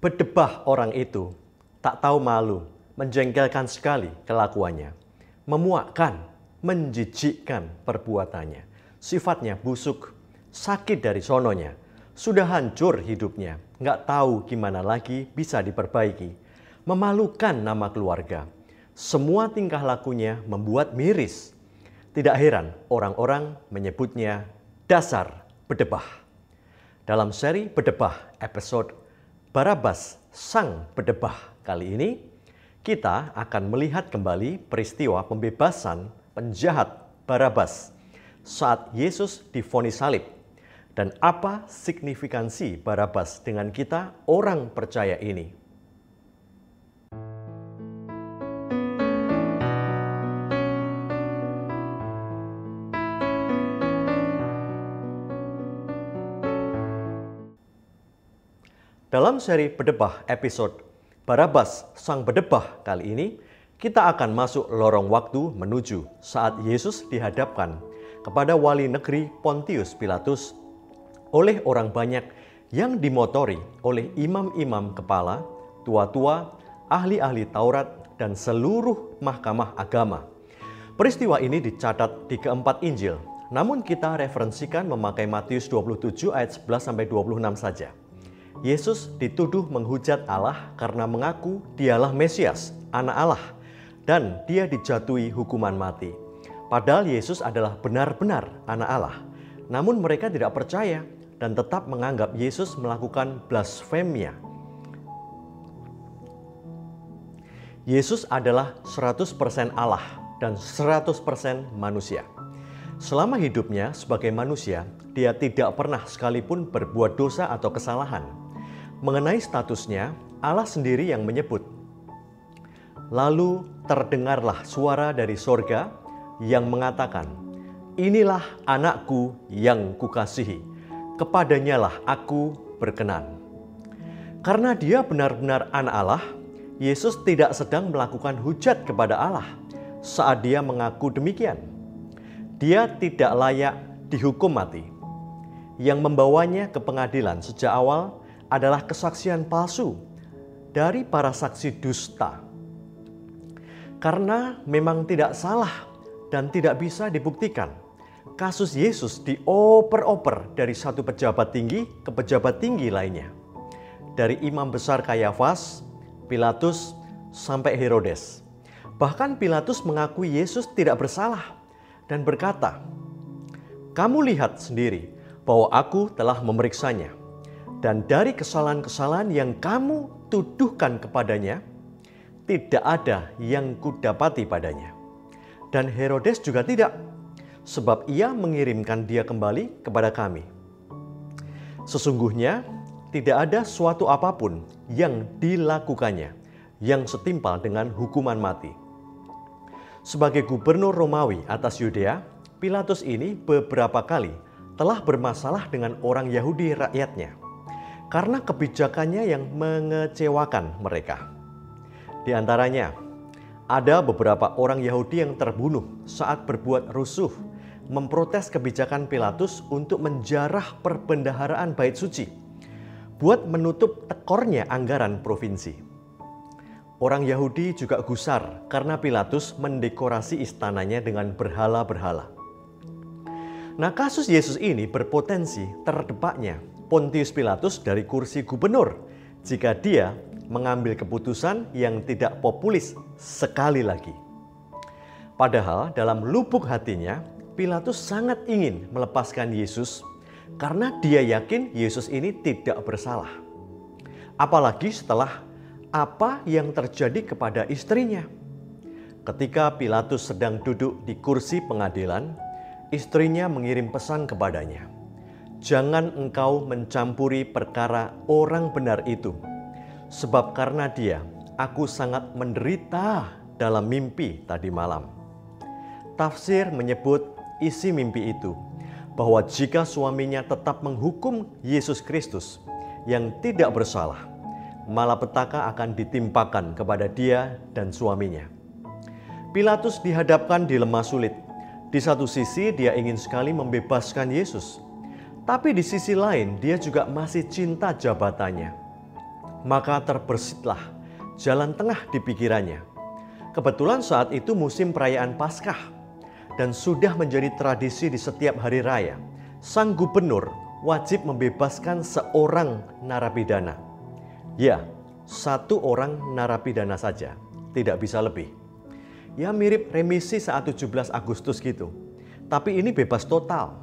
Berdebah orang itu, tak tahu malu, menjengkelkan sekali kelakuannya, memuakkan, menjijikkan perbuatannya, sifatnya busuk, sakit dari sononya, sudah hancur hidupnya, nggak tahu gimana lagi bisa diperbaiki, memalukan nama keluarga. Semua tingkah lakunya membuat miris. Tidak heran orang-orang menyebutnya dasar berdebah. Dalam seri Berdebah episode Barabas Sang Berdebah kali ini, kita akan melihat kembali peristiwa pembebasan penjahat Barabas saat Yesus divonis salib dan apa signifikansi Barabas dengan kita orang percaya ini. Dalam seri Berdebah episode Barabas Sang Berdebah kali ini, kita akan masuk lorong waktu menuju saat Yesus dihadapkan kepada wali negeri Pontius Pilatus oleh orang banyak yang dimotori oleh imam-imam kepala, tua-tua, ahli-ahli Taurat, dan seluruh mahkamah agama. Peristiwa ini dicatat di keempat Injil, namun kita referensikan memakai Matius 27 ayat 11-26 saja. Yesus dituduh menghujat Allah karena mengaku dialah Mesias, anak Allah, dan dia dijatuhi hukuman mati. Padahal Yesus adalah benar-benar anak Allah. Namun mereka tidak percaya dan tetap menganggap Yesus melakukan blasfemia. Yesus adalah 100% Allah dan 100% manusia. Selama hidupnya sebagai manusia, dia tidak pernah sekalipun berbuat dosa atau kesalahan. Mengenai statusnya, Allah sendiri yang menyebut. Lalu terdengarlah suara dari sorga yang mengatakan, "Inilah anakku yang kukasihi, kepadanyalah aku berkenan." Karena dia benar-benar anak Allah, Yesus tidak sedang melakukan hujat kepada Allah saat dia mengaku demikian. Dia tidak layak dihukum mati. Yang membawanya ke pengadilan sejak awal adalah kesaksian palsu dari para saksi dusta. Karena memang tidak salah dan tidak bisa dibuktikan, kasus Yesus dioper-oper dari satu pejabat tinggi ke pejabat tinggi lainnya. Dari imam besar Kayafas, Pilatus, sampai Herodes. Bahkan Pilatus mengakui Yesus tidak bersalah dan berkata, "Kamu lihat sendiri bahwa aku telah memeriksanya. Dan dari kesalahan-kesalahan yang kamu tuduhkan kepadanya, tidak ada yang kudapati padanya." Dan Herodes juga tidak, sebab ia mengirimkan dia kembali kepada kami. Sesungguhnya tidak ada suatu apapun yang dilakukannya yang setimpal dengan hukuman mati. Sebagai gubernur Romawi atas Yudea, Pilatus ini beberapa kali telah bermasalah dengan orang Yahudi rakyatnya karena kebijakannya yang mengecewakan mereka. Di antaranya, ada beberapa orang Yahudi yang terbunuh saat berbuat rusuh, memprotes kebijakan Pilatus untuk menjarah perbendaharaan bait suci, buat menutup tekornya anggaran provinsi. Orang Yahudi juga gusar karena Pilatus mendekorasi istananya dengan berhala-berhala. Nah, kasus Yesus ini berpotensi terdebaknya Pontius Pilatus dari kursi gubernur jika dia mengambil keputusan yang tidak populis sekali lagi. Padahal dalam lubuk hatinya, Pilatus sangat ingin melepaskan Yesus karena dia yakin Yesus ini tidak bersalah. Apalagi setelah apa yang terjadi kepada istrinya. Ketika Pilatus sedang duduk di kursi pengadilan, istrinya mengirim pesan kepadanya, "Jangan engkau mencampuri perkara orang benar itu, sebab karena dia, aku sangat menderita dalam mimpi tadi malam." Tafsir menyebut isi mimpi itu, bahwa jika suaminya tetap menghukum Yesus Kristus yang tidak bersalah, malapetaka akan ditimpakan kepada dia dan suaminya. Pilatus dihadapkan dilema sulit. Di satu sisi dia ingin sekali membebaskan Yesus, tapi di sisi lain dia juga masih cinta jabatannya. Maka terbersitlah jalan tengah di pikirannya. Kebetulan saat itu musim perayaan Paskah dan sudah menjadi tradisi di setiap hari raya. Sang gubernur wajib membebaskan seorang narapidana. Ya, satu orang narapidana saja, tidak bisa lebih. Ya mirip remisi saat 17 Agustus gitu. Tapi ini bebas total.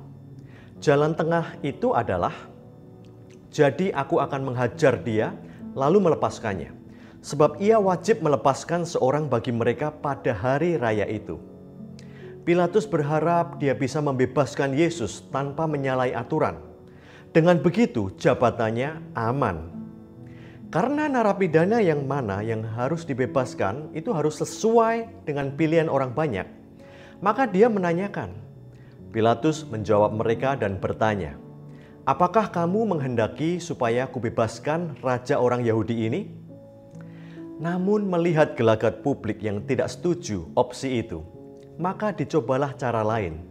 Jalan tengah itu adalah, jadi aku akan menghajar dia lalu melepaskannya. Sebab ia wajib melepaskan seorang bagi mereka pada hari raya itu. Pilatus berharap dia bisa membebaskan Yesus tanpa menyalahi aturan. Dengan begitu jabatannya aman. Karena narapidana yang mana yang harus dibebaskan itu harus sesuai dengan pilihan orang banyak. Maka dia menanyakan. Pilatus menjawab mereka dan bertanya, "Apakah kamu menghendaki supaya kubebaskan raja orang Yahudi ini?" Namun melihat gelagat publik yang tidak setuju opsi itu, maka dicobalah cara lain.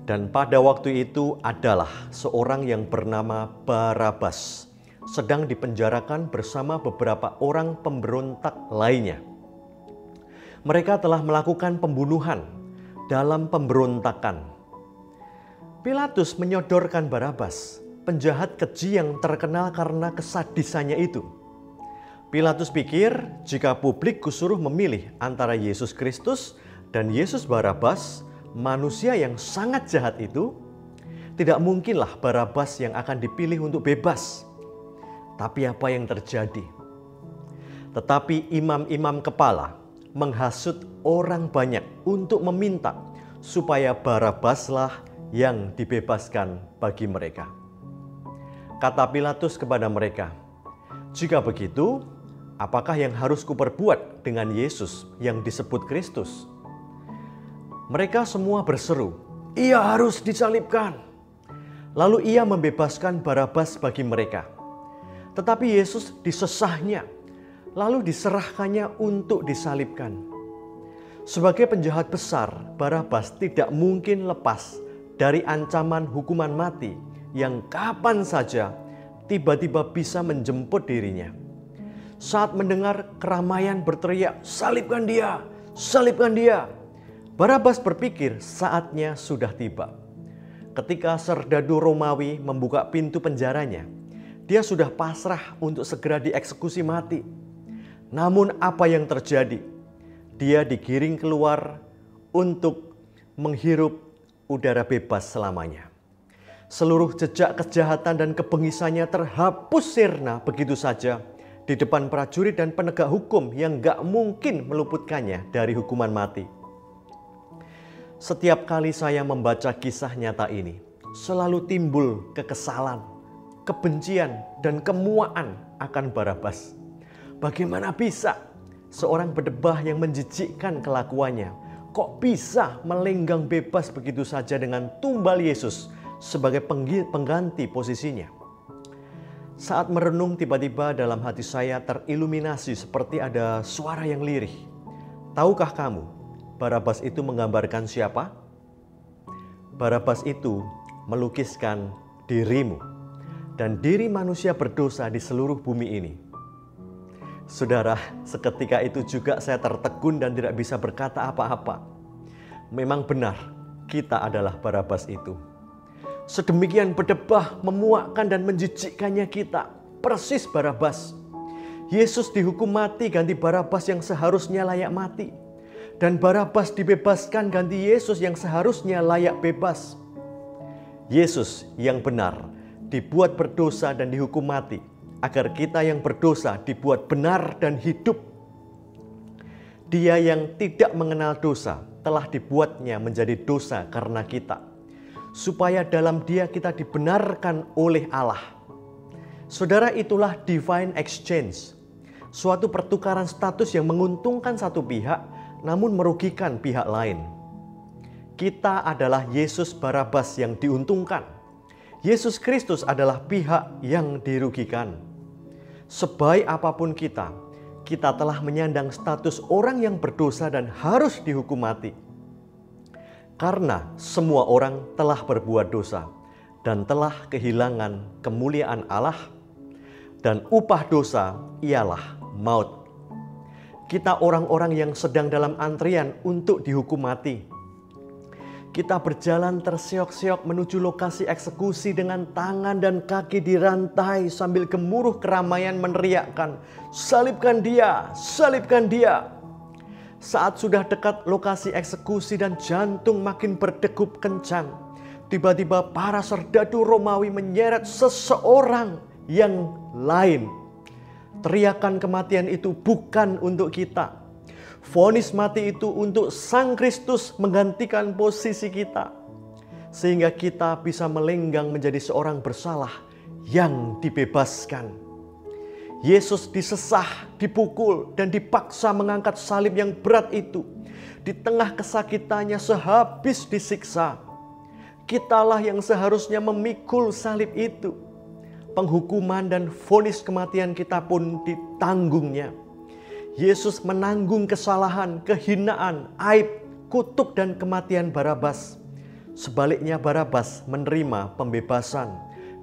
Dan pada waktu itu adalah seorang yang bernama Barabas sedang dipenjarakan bersama beberapa orang pemberontak lainnya. Mereka telah melakukan pembunuhan dalam pemberontakan. Pilatus menyodorkan Barabas, penjahat keji yang terkenal karena kesadisannya itu. Pilatus pikir jika publik kusuruh memilih antara Yesus Kristus dan Yesus Barabas, manusia yang sangat jahat itu, tidak mungkinlah Barabas yang akan dipilih untuk bebas. Tapi apa yang terjadi? Tetapi imam-imam kepala menghasut orang banyak untuk meminta supaya Barabaslah yang dibebaskan bagi mereka. Kata Pilatus kepada mereka, "Jika begitu, apakah yang harus kuperbuat dengan Yesus yang disebut Kristus?" Mereka semua berseru, "Ia harus disalibkan." Lalu ia membebaskan Barabas bagi mereka. Tetapi Yesus disesahnya, lalu diserahkannya untuk disalibkan. Sebagai penjahat besar, Barabas tidak mungkin lepas dari ancaman hukuman mati yang kapan saja tiba-tiba bisa menjemput dirinya. Saat mendengar keramaian berteriak, "Salibkan dia! Salibkan dia!" Barabas berpikir saatnya sudah tiba. Ketika serdadu Romawi membuka pintu penjaranya, dia sudah pasrah untuk segera dieksekusi mati. Namun apa yang terjadi? Dia digiring keluar untuk menghirup udara bebas selamanya. Seluruh jejak kejahatan dan kebengisannya terhapus sirna begitu saja di depan prajurit dan penegak hukum yang gak mungkin meluputkannya dari hukuman mati. Setiap kali saya membaca kisah nyata ini, selalu timbul kekesalan, kebencian, dan kemuaan akan Barabas. Bagaimana bisa seorang berdebah yang menjijikkan kelakuannya, kok bisa melenggang bebas begitu saja dengan tumbal Yesus sebagai pengganti posisinya? Saat merenung, tiba-tiba dalam hati saya teriluminasi seperti ada suara yang lirih. Tahukah kamu, Barabas itu menggambarkan siapa? Barabas itu melukiskan dirimu dan diri manusia berdosa di seluruh bumi ini. Saudara, seketika itu juga saya tertegun dan tidak bisa berkata apa-apa. Memang benar, kita adalah Barabas itu. Sedemikian berdebah, memuakkan dan menjijikkannya kita, persis Barabas. Yesus dihukum mati ganti Barabas yang seharusnya layak mati. Dan Barabas dibebaskan ganti Yesus yang seharusnya layak bebas. Yesus yang benar dibuat berdosa dan dihukum mati, agar kita yang berdosa dibuat benar dan hidup. Dia yang tidak mengenal dosa telah dibuatnya menjadi dosa karena kita, supaya dalam Dia kita dibenarkan oleh Allah. Saudara, itulah divine exchange, suatu pertukaran status yang menguntungkan satu pihak namun merugikan pihak lain. Kita adalah Yesus Barabas yang diuntungkan. Yesus Kristus adalah pihak yang dirugikan. Sebaik apapun kita telah menyandang status orang yang berdosa dan harus dihukum mati. Karena semua orang telah berbuat dosa dan telah kehilangan kemuliaan Allah, dan upah dosa ialah maut. Kita orang-orang yang sedang dalam antrian untuk dihukum mati. Kita berjalan terseok-seok menuju lokasi eksekusi dengan tangan dan kaki dirantai sambil gemuruh keramaian meneriakkan, "Salibkan dia, salibkan dia." Saat sudah dekat lokasi eksekusi dan jantung makin berdegup kencang, tiba-tiba para serdadu Romawi menyeret seseorang yang lain. Teriakan kematian itu bukan untuk kita. Vonis mati itu untuk Sang Kristus menggantikan posisi kita, sehingga kita bisa melenggang menjadi seorang bersalah yang dibebaskan. Yesus disesah, dipukul, dan dipaksa mengangkat salib yang berat itu. Di tengah kesakitannya sehabis disiksa, kitalah yang seharusnya memikul salib itu. Penghukuman dan vonis kematian kita pun ditanggungnya. Yesus menanggung kesalahan, kehinaan, aib, kutuk, dan kematian Barabas. Sebaliknya Barabas menerima pembebasan,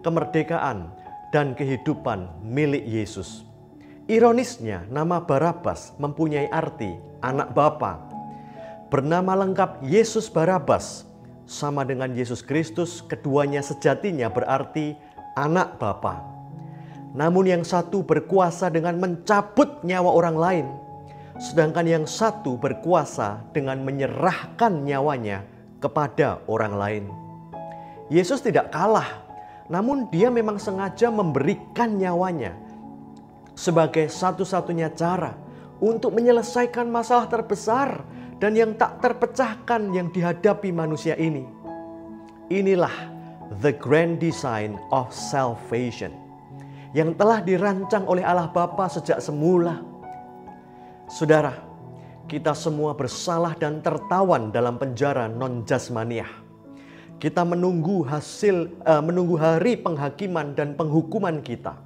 kemerdekaan, dan kehidupan milik Yesus. Ironisnya, nama Barabas mempunyai arti anak bapa. Bernama lengkap Yesus Barabas, sama dengan Yesus Kristus, keduanya sejatinya berarti anak bapa. Namun yang satu berkuasa dengan mencabut nyawa orang lain, sedangkan yang satu berkuasa dengan menyerahkan nyawanya kepada orang lain. Yesus tidak kalah, namun dia memang sengaja memberikan nyawanya sebagai satu-satunya cara untuk menyelesaikan masalah terbesar dan yang tak terpecahkan yang dihadapi manusia ini. Inilah the grand design of salvation yang telah dirancang oleh Allah Bapa sejak semula. Saudara, kita semua bersalah dan tertawan dalam penjara non-jasmaniah. Kita menunggu hari penghakiman dan penghukuman kita.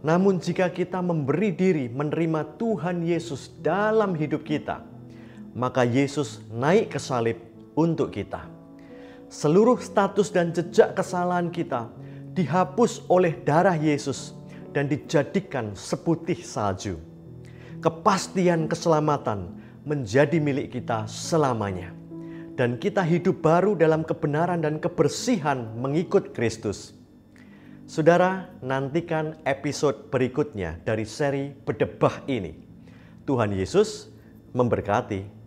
Namun jika kita memberi diri menerima Tuhan Yesus dalam hidup kita, maka Yesus naik ke salib untuk kita. Seluruh status dan jejak kesalahan kita dihapus oleh darah Yesus dan dijadikan seputih salju. Kepastian keselamatan menjadi milik kita selamanya. Dan kita hidup baru dalam kebenaran dan kebersihan mengikut Kristus. Saudara, nantikan episode berikutnya dari seri Berdebah ini. Tuhan Yesus memberkati.